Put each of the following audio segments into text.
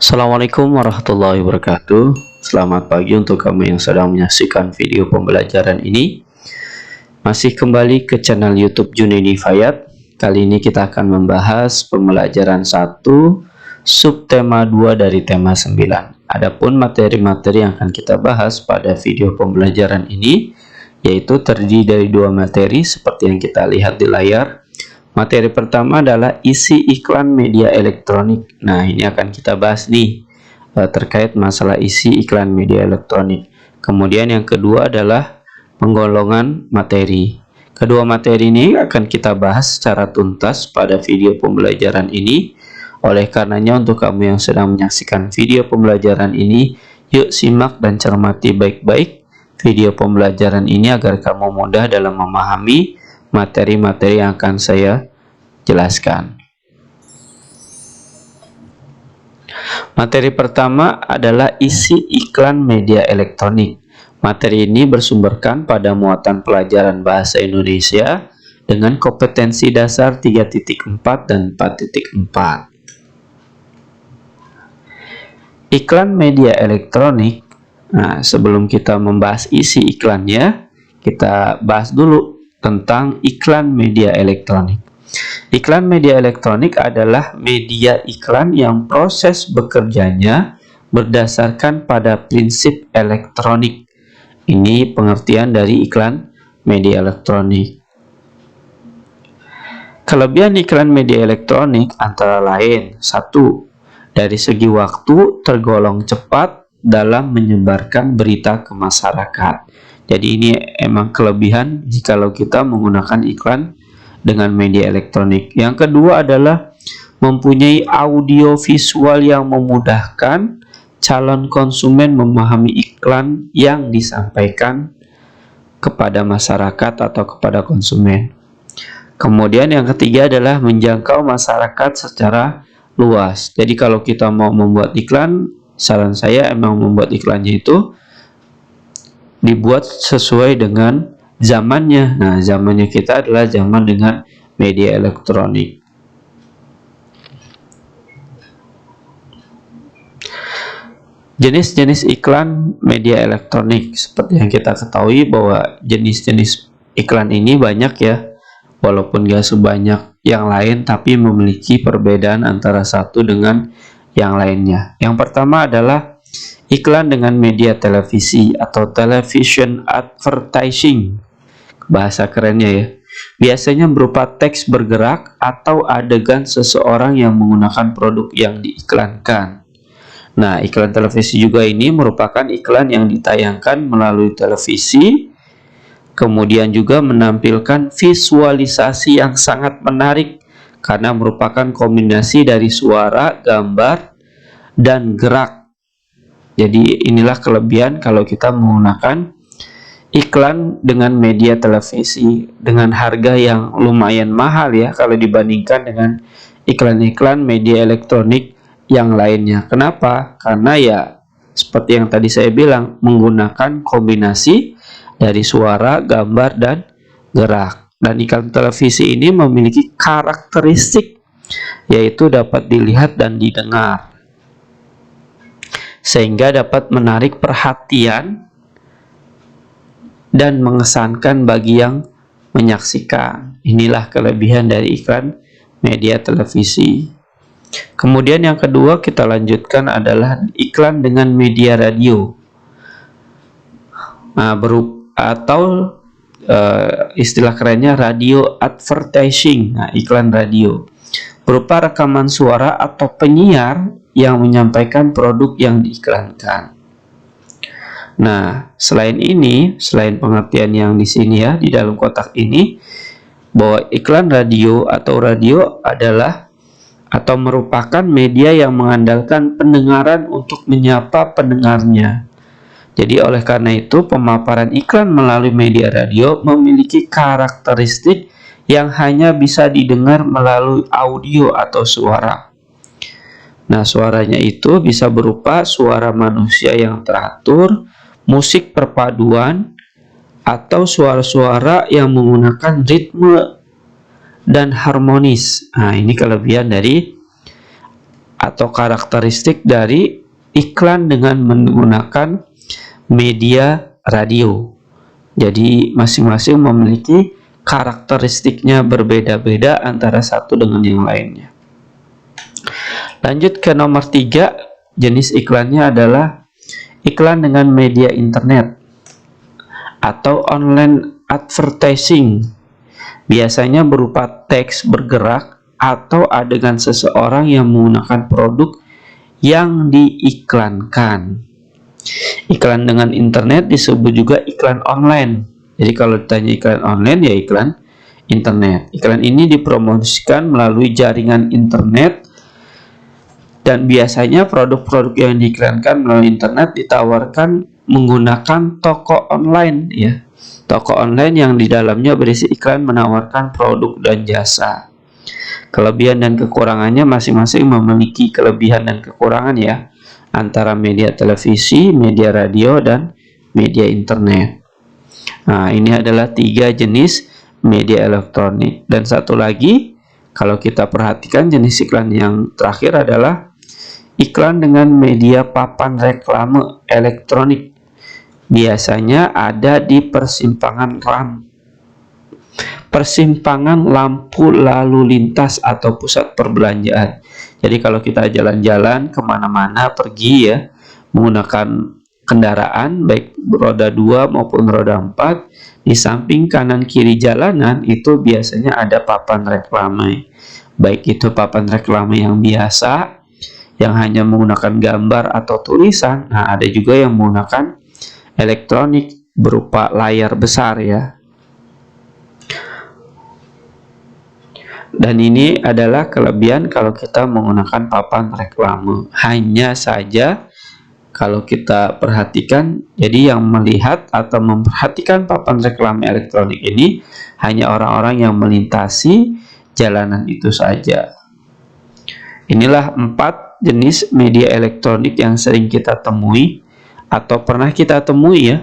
Assalamualaikum warahmatullahi wabarakatuh. Selamat pagi untuk kamu yang sedang menyaksikan video pembelajaran ini. Masih kembali ke channel YouTube Junaidi Fayat. Kali ini kita akan membahas pembelajaran 1 subtema 2 dari tema 9. Adapun materi-materi yang akan kita bahas pada video pembelajaran ini yaitu terdiri dari 2 materi seperti yang kita lihat di layar. Materi pertama adalah isi iklan media elektronik. Nah, ini akan kita bahas nih terkait masalah isi iklan media elektronik. Kemudian yang kedua adalah penggolongan materi. Kedua materi ini akan kita bahas secara tuntas pada video pembelajaran ini. Oleh karenanya untuk kamu yang sedang menyaksikan video pembelajaran ini, yuk simak dan cermati baik-baik video pembelajaran ini agar kamu mudah dalam memahami materi-materi yang akan saya jelaskan. Materi pertama adalah isi iklan media elektronik. Materi ini bersumberkan pada muatan pelajaran bahasa Indonesia dengan kompetensi dasar 3.4 dan 4.4. Iklan media elektronik. Nah, sebelum kita membahas isi iklannya, kita bahas dulu tentang iklan media elektronik. Iklan media elektronik adalah media iklan yang proses bekerjanya berdasarkan pada prinsip elektronik. Ini pengertian dari iklan media elektronik. Kelebihan iklan media elektronik antara lain: 1. Dari segi waktu tergolong cepat dalam menyebarkan berita ke masyarakat. Jadi ini emang kelebihan jikalau kita menggunakan iklan dengan media elektronik. Yang kedua adalah mempunyai audio visual yang memudahkan calon konsumen memahami iklan yang disampaikan kepada masyarakat atau kepada konsumen. Kemudian yang ketiga adalah menjangkau masyarakat secara luas. Jadi kalau kita mau membuat iklan, saran saya emang membuat iklannya itu dibuat sesuai dengan zamannya. Nah, zamannya kita adalah zaman dengan media elektronik. Jenis-jenis iklan media elektronik, seperti yang kita ketahui bahwa jenis-jenis iklan ini banyak ya, walaupun gak sebanyak yang lain, tapi memiliki perbedaan antara satu dengan yang lainnya. Yang pertama adalah iklan dengan media televisi atau television advertising. Bahasa kerennya ya. Biasanya berupa teks bergerak atau adegan seseorang yang menggunakan produk yang diiklankan. Nah, iklan televisi juga ini merupakan iklan yang ditayangkan melalui televisi, kemudian juga menampilkan visualisasi yang sangat menarik karena merupakan kombinasi dari suara, gambar, dan gerak. Jadi inilah kelebihan kalau kita menggunakan iklan dengan media televisi dengan harga yang lumayan mahal ya kalau dibandingkan dengan iklan-iklan media elektronik yang lainnya. Kenapa? Karena ya seperti yang tadi saya bilang, menggunakan kombinasi dari suara, gambar, dan gerak. Dan iklan televisi ini memiliki karakteristik yaitu dapat dilihat dan didengar, sehingga dapat menarik perhatian dan mengesankan bagi yang menyaksikan. Inilah kelebihan dari iklan media televisi. Kemudian yang kedua kita lanjutkan adalah iklan dengan media radio. Nah, istilah kerennya radio advertising. Nah, iklan radio berupa rekaman suara atau penyiar yang menyampaikan produk yang diiklankan. Nah, selain pengertian yang di sini ya, di dalam kotak ini, bahwa iklan radio adalah atau merupakan media yang mengandalkan pendengaran untuk menyapa pendengarnya. Jadi oleh karena itu, pemaparan iklan melalui media radio memiliki karakteristik yang hanya bisa didengar melalui audio atau suara. Nah, suaranya itu bisa berupa suara manusia yang teratur, musik perpaduan, atau suara-suara yang menggunakan ritme dan harmonis. Nah, ini kelebihan dari atau karakteristik dari iklan dengan menggunakan media radio. Jadi masing-masing memiliki karakteristiknya berbeda-beda antara satu dengan yang lainnya. Lanjut ke nomor 3, jenis iklannya adalah iklan dengan media internet atau online advertising. Biasanya berupa teks bergerak atau adegan seseorang yang menggunakan produk yang diiklankan. Iklan dengan internet disebut juga iklan online. Jadi kalau ditanya iklan online, ya iklan internet. Iklan ini dipromosikan melalui jaringan internet, dan biasanya produk-produk yang diiklankan melalui internet ditawarkan menggunakan toko online, ya. Toko online yang di dalamnya berisi iklan menawarkan produk dan jasa. Kelebihan dan kekurangannya masing-masing memiliki kelebihan dan kekurangan, ya, antara media televisi, media radio, dan media internet. Nah, ini adalah 3 jenis media elektronik. Dan satu lagi, kalau kita perhatikan jenis iklan yang terakhir adalah iklan dengan media papan reklame elektronik. Biasanya ada di persimpangan lampu lalu lintas atau pusat perbelanjaan. Jadi kalau kita jalan-jalan kemana-mana, pergi, ya, menggunakan kendaraan baik roda 2 maupun roda 4, di samping kanan kiri jalanan itu biasanya ada papan reklame. Baik itu papan reklame yang biasa yang hanya menggunakan gambar atau tulisan. Nah, ada juga yang menggunakan elektronik berupa layar besar, ya. Dan ini adalah kelebihan kalau kita menggunakan papan reklame. Hanya saja kalau kita perhatikan, jadi yang melihat atau memperhatikan papan reklame elektronik ini hanya orang-orang yang melintasi jalanan itu saja. Inilah 4 jenis media elektronik yang sering kita temui atau pernah kita temui, ya,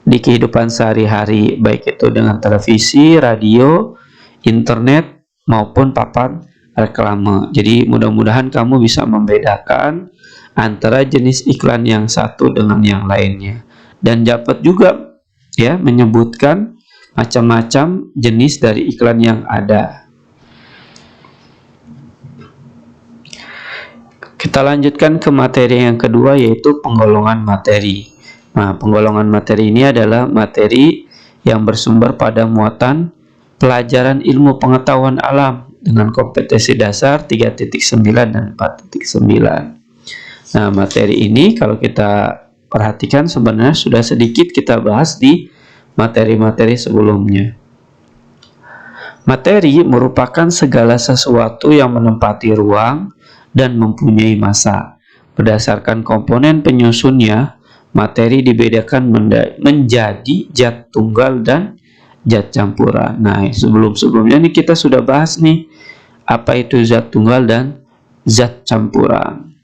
di kehidupan sehari-hari, baik itu dengan televisi, radio, internet, maupun papan reklame. Jadi mudah-mudahan kamu bisa membedakan antara jenis iklan yang satu dengan yang lainnya, dan dapat juga, ya, menyebutkan macam-macam jenis dari iklan yang ada. Kita lanjutkan ke materi yang kedua, yaitu penggolongan materi. Nah, penggolongan materi ini adalah materi yang bersumber pada muatan pelajaran ilmu pengetahuan alam dengan kompetensi dasar 3.9 dan 4.9. Nah, materi ini kalau kita perhatikan sebenarnya sudah sedikit kita bahas di materi-materi sebelumnya. Materi merupakan segala sesuatu yang menempati ruang dan mempunyai massa. Berdasarkan komponen penyusunnya, materi dibedakan menjadi zat tunggal dan zat campuran. Nah, sebelum-sebelumnya nih kita sudah bahas nih apa itu zat tunggal dan zat campuran.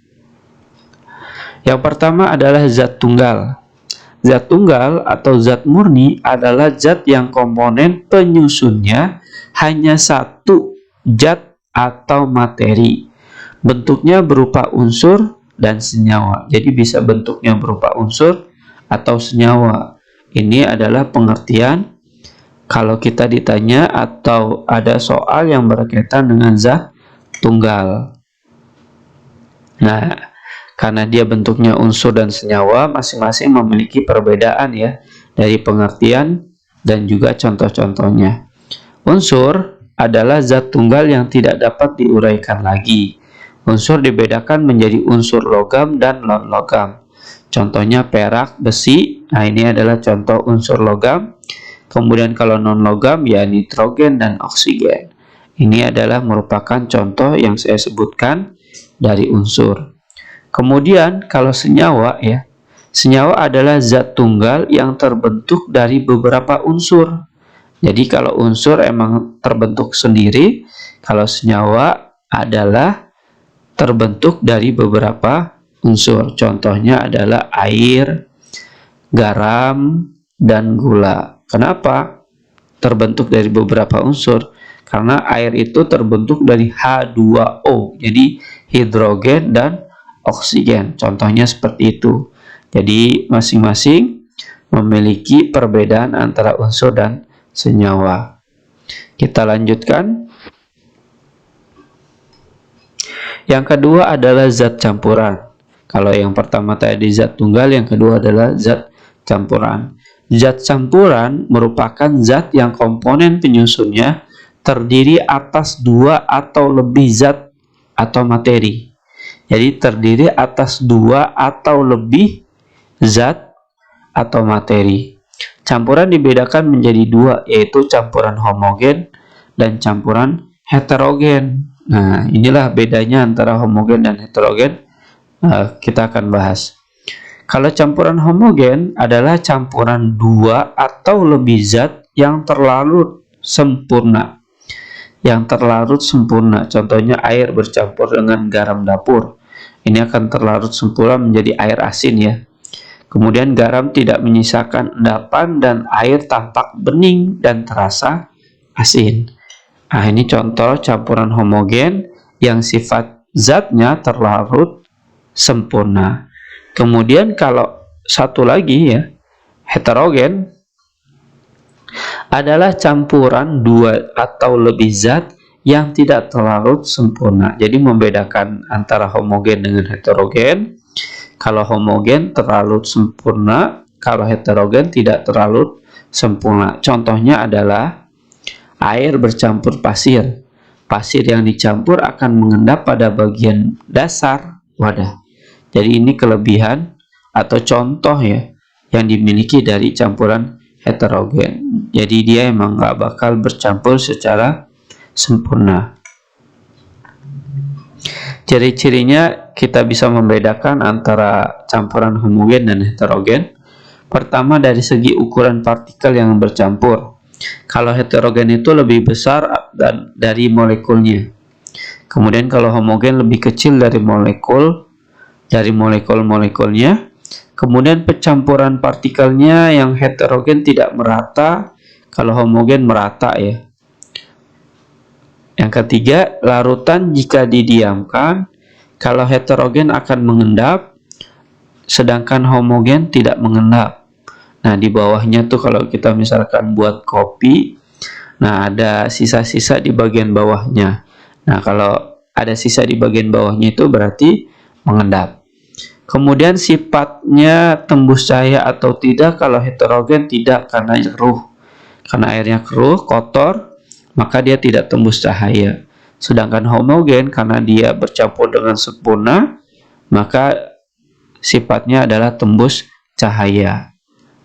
Yang pertama adalah zat tunggal. Zat tunggal atau zat murni adalah zat yang komponen penyusunnya hanya satu zat atau materi. Bentuknya berupa unsur dan senyawa. Jadi bisa bentuknya berupa unsur atau senyawa. Ini adalah pengertian kalau kita ditanya atau ada soal yang berkaitan dengan zat tunggal. Nah, karena dia bentuknya unsur dan senyawa, masing-masing memiliki perbedaan, ya, dari pengertian dan juga contoh-contohnya. Unsur adalah zat tunggal yang tidak dapat diuraikan lagi. Unsur dibedakan menjadi unsur logam dan non-logam. Contohnya perak, besi. Nah, ini adalah contoh unsur logam. Kemudian kalau non-logam, ya nitrogen dan oksigen. Ini adalah merupakan contoh yang saya sebutkan dari unsur. Kemudian kalau senyawa, ya, senyawa adalah zat tunggal yang terbentuk dari beberapa unsur. Jadi kalau unsur emang terbentuk sendiri, kalau senyawa adalah terbentuk dari beberapa unsur. Contohnya adalah air, garam, dan gula. Kenapa terbentuk dari beberapa unsur? karena air itu terbentuk dari H2O, jadi hidrogen dan oksigen. Contohnya seperti itu. Jadi masing-masing memiliki perbedaan antara unsur dan senyawa. Kita lanjutkan. Yang kedua adalah zat campuran. Kalau yang pertama tadi zat tunggal, yang kedua adalah zat campuran. Zat campuran merupakan zat yang komponen penyusunnya terdiri atas dua atau lebih zat atau materi. Jadi terdiri atas dua atau lebih zat atau materi. Campuran dibedakan menjadi dua, yaitu campuran homogen dan campuran heterogen. Nah, inilah bedanya antara homogen dan heterogen. Kita akan bahas. Kalau campuran homogen adalah campuran dua atau lebih zat yang terlarut sempurna. Yang terlarut sempurna, contohnya air bercampur dengan garam dapur. Ini akan terlarut sempurna menjadi air asin ya. Kemudian garam tidak menyisakan endapan dan air tampak bening dan terasa asin. Nah, ini contoh campuran homogen yang sifat zatnya terlarut sempurna. Kemudian kalau satu lagi ya, heterogen adalah campuran dua atau lebih zat yang tidak terlarut sempurna. Jadi membedakan antara homogen dengan heterogen. Kalau homogen terlarut sempurna, kalau heterogen tidak terlarut sempurna. Contohnya adalah air bercampur pasir. Pasir yang dicampur akan mengendap pada bagian dasar wadah. Jadi ini kelebihan atau contoh ya yang dimiliki dari campuran heterogen. Jadi dia emang nggak bakal bercampur secara sempurna. Ciri-cirinya kita bisa membedakan antara campuran homogen dan heterogen. Pertama, dari segi ukuran partikel yang bercampur. Kalau heterogen itu lebih besar dari molekulnya. Kemudian kalau homogen lebih kecil dari molekul-molekulnya. Kemudian pencampuran partikelnya yang heterogen tidak merata, kalau homogen merata ya. Yang ketiga, larutan jika didiamkan, kalau heterogen akan mengendap, sedangkan homogen tidak mengendap. Nah, di bawahnya tuh kalau kita misalkan buat kopi, nah ada sisa-sisa di bagian bawahnya. Nah, kalau ada sisa di bagian bawahnya itu berarti mengendap. Kemudian sifatnya tembus cahaya atau tidak, kalau heterogen tidak, karena keruh. Karena airnya keruh, kotor, maka dia tidak tembus cahaya. Sedangkan homogen karena dia bercampur dengan sempurna, maka sifatnya adalah tembus cahaya.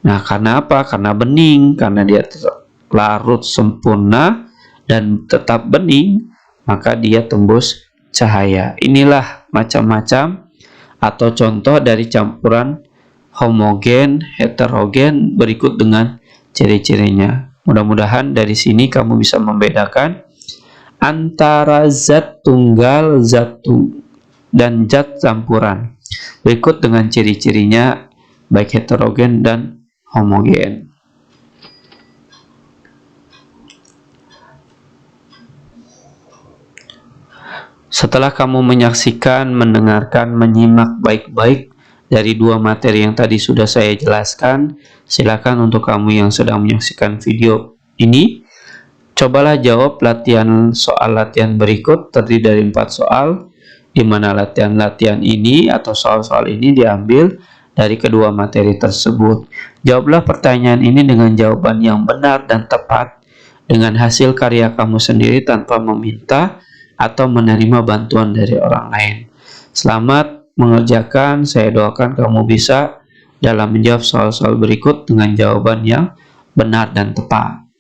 Nah, karena apa? Karena bening, karena dia larut sempurna dan tetap bening, maka dia tembus cahaya. Inilah macam-macam atau contoh dari campuran homogen, heterogen berikut dengan ciri-cirinya. Mudah-mudahan dari sini kamu bisa membedakan antara zat tunggal, dan zat campuran. Berikut dengan ciri-cirinya baik heterogen dan homogen. Setelah kamu menyaksikan, mendengarkan, menyimak baik-baik dari dua materi yang tadi sudah saya jelaskan, silakan untuk kamu yang sedang menyaksikan video ini, cobalah jawab latihan berikut, terdiri dari 4 soal, di mana latihan-latihan ini atau soal-soal ini diambil dari kedua materi tersebut. Jawablah pertanyaan ini dengan jawaban yang benar dan tepat, dengan hasil karya kamu sendiri tanpa meminta atau menerima bantuan dari orang lain. Selamat mengerjakan, saya doakan kamu bisa dalam menjawab soal-soal berikut dengan jawaban yang benar dan tepat.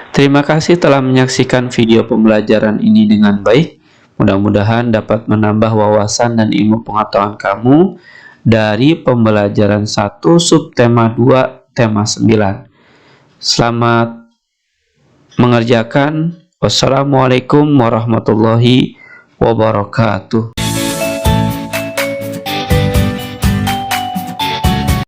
Terima kasih telah menyaksikan video pembelajaran ini dengan baik. Mudah-mudahan dapat menambah wawasan dan ilmu pengetahuan kamu dari pembelajaran 1 subtema 2 tema 9. Selamat mengerjakan. Wassalamualaikum warahmatullahi wabarakatuh.